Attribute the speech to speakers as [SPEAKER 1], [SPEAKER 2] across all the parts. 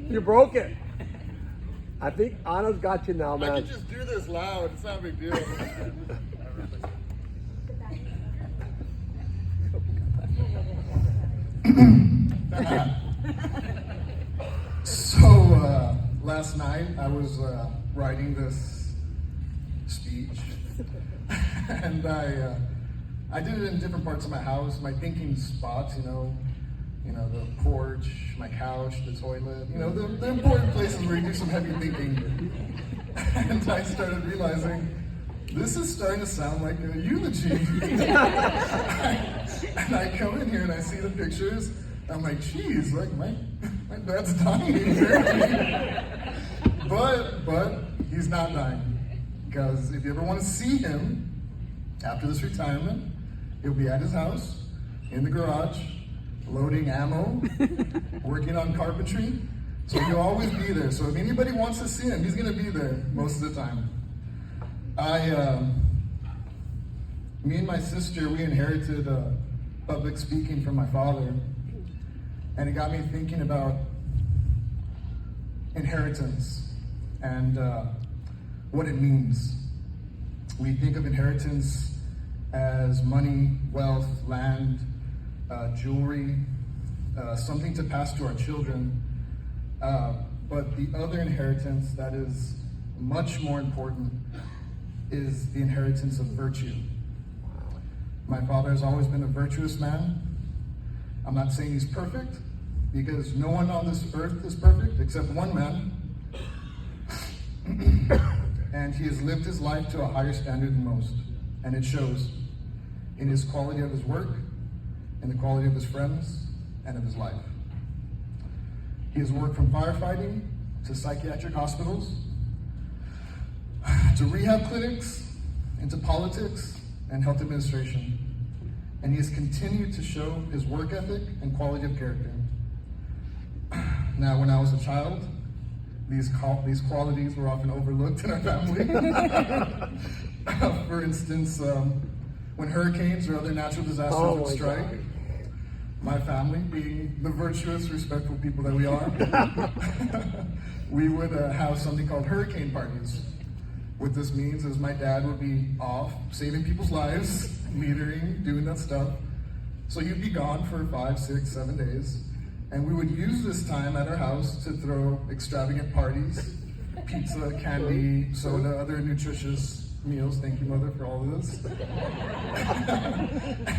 [SPEAKER 1] You broke it. I think Anna's got you now,
[SPEAKER 2] I
[SPEAKER 1] man.
[SPEAKER 2] can just do this loud. It's not a big deal. So last night I was writing this speech, and I did it in different parts of my house, my thinking spots, you know, the porch, my couch, the toilet, the important places where you do some heavy thinking. And I started realizing this is starting to sound like a eulogy. And I come in here and I see the pictures. I'm like, geez, like my dad's dying. But he's not dying. Because if you ever want to see him after this retirement, he'll be at his house, in the garage, loading ammo, working on carpentry. So he'll always be there. So if anybody wants to see him, he's going to be there most of the time. Me and my sister, we inherited public speaking from my father. And it got me thinking about inheritance and what it means. We think of inheritance as money, wealth, land, jewelry, something to pass to our children. But the other inheritance that is much more important is the inheritance of virtue. My father has always been a virtuous man. I'm not saying he's perfect, because no one on this earth is perfect except one man. And he has lived his life to a higher standard than most. And it shows in his quality of his work, in the quality of his friends, and of his life. He has worked from firefighting to psychiatric hospitals, to rehab clinics, into politics and health administration. And he has continued to show his work ethic and quality of character. Now, when I was a child, these qualities were often overlooked in our family. For instance, when hurricanes or other natural disasters would strike, my family, being the virtuous, respectful people that we are, we would have something called hurricane parties. What this means is my dad would be off saving people's lives, metering, doing that stuff. So you'd be gone for 5, 6, 7 days. And we would use this time at our house to throw extravagant parties, pizza, candy, soda, other nutritious meals. Thank you, Mother, for all of this.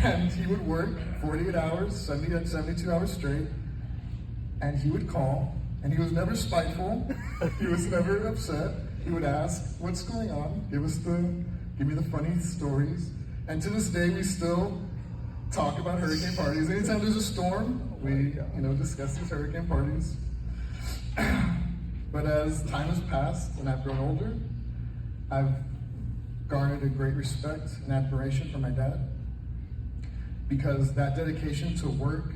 [SPEAKER 2] And he would work 48 hours, 72 hours straight. And he would call, and he was never spiteful. He was never upset. He would ask, what's going on? Give me the funny stories. And to this day, we still talk about hurricane parties. Anytime there's a storm, we discuss these hurricane parties. But as time has passed and I've grown older, I've garnered a great respect and admiration for my dad, because that dedication to work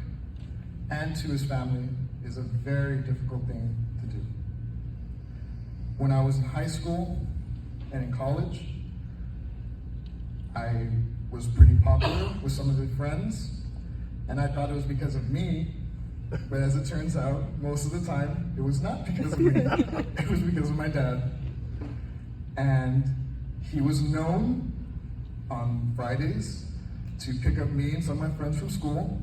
[SPEAKER 2] and to his family is a very difficult thing to do. When I was in high school and in college, I was pretty popular with some of his friends, and I thought it was because of me, but as it turns out, most of the time, it was not because of me. It was because of my dad. And he was known on Fridays to pick up me and some of my friends from school,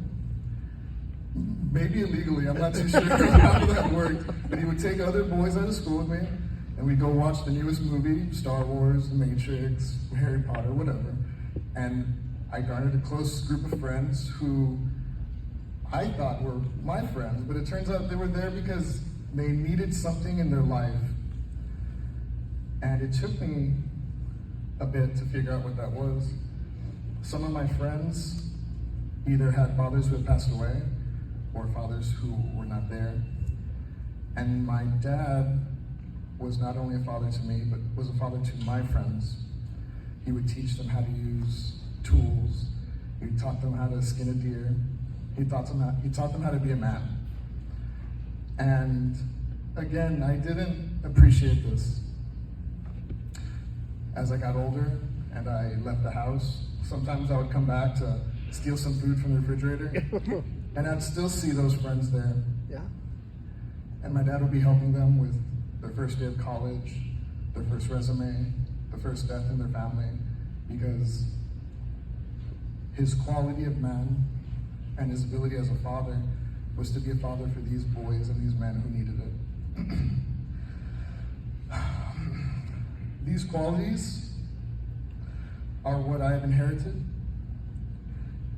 [SPEAKER 2] maybe illegally, I'm not too sure how that worked, but he would take other boys out of school with me, and we'd go watch the newest movie, Star Wars, The Matrix, Harry Potter, whatever. And I garnered a close group of friends who I thought were my friends, but it turns out they were there because they needed something in their life. And it took me a bit to figure out what that was. Some of my friends either had fathers who had passed away or fathers who were not there. And my dad was not only a father to me, but was a father to my friends. He would teach them how to use tools. He taught them how to skin a deer. He taught them how to be a man. And again, I didn't appreciate this. As I got older and I left the house, sometimes I would come back to steal some food from the refrigerator, and I'd still see those friends there.
[SPEAKER 1] Yeah.
[SPEAKER 2] And my dad will be helping them with their first day of college, their first resume, the first death in their family, because his quality of man and his ability as a father was to be a father for these boys and these men who needed it. These qualities are what I have inherited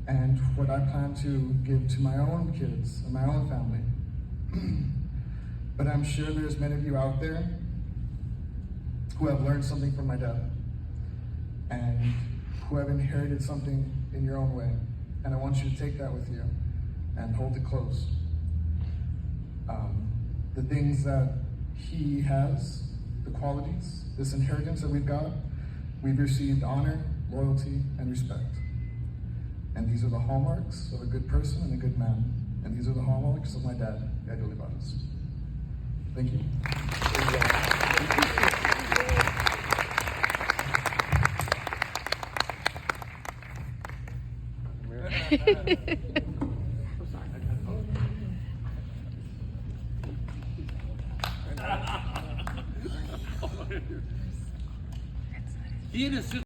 [SPEAKER 2] and what I plan to give to my own kids and my own family. But I'm sure there's many of you out there who have learned something from my dad and who have inherited something in your own way. And I want you to take that with you and hold it close. The things that he has, the qualities, this inheritance that we've got, we've received honor, loyalty, and respect. And these are the hallmarks of a good person and a good man. And these are the hallmarks of my dad, Yayo Olivares. Thank you.
[SPEAKER 3] He and his sister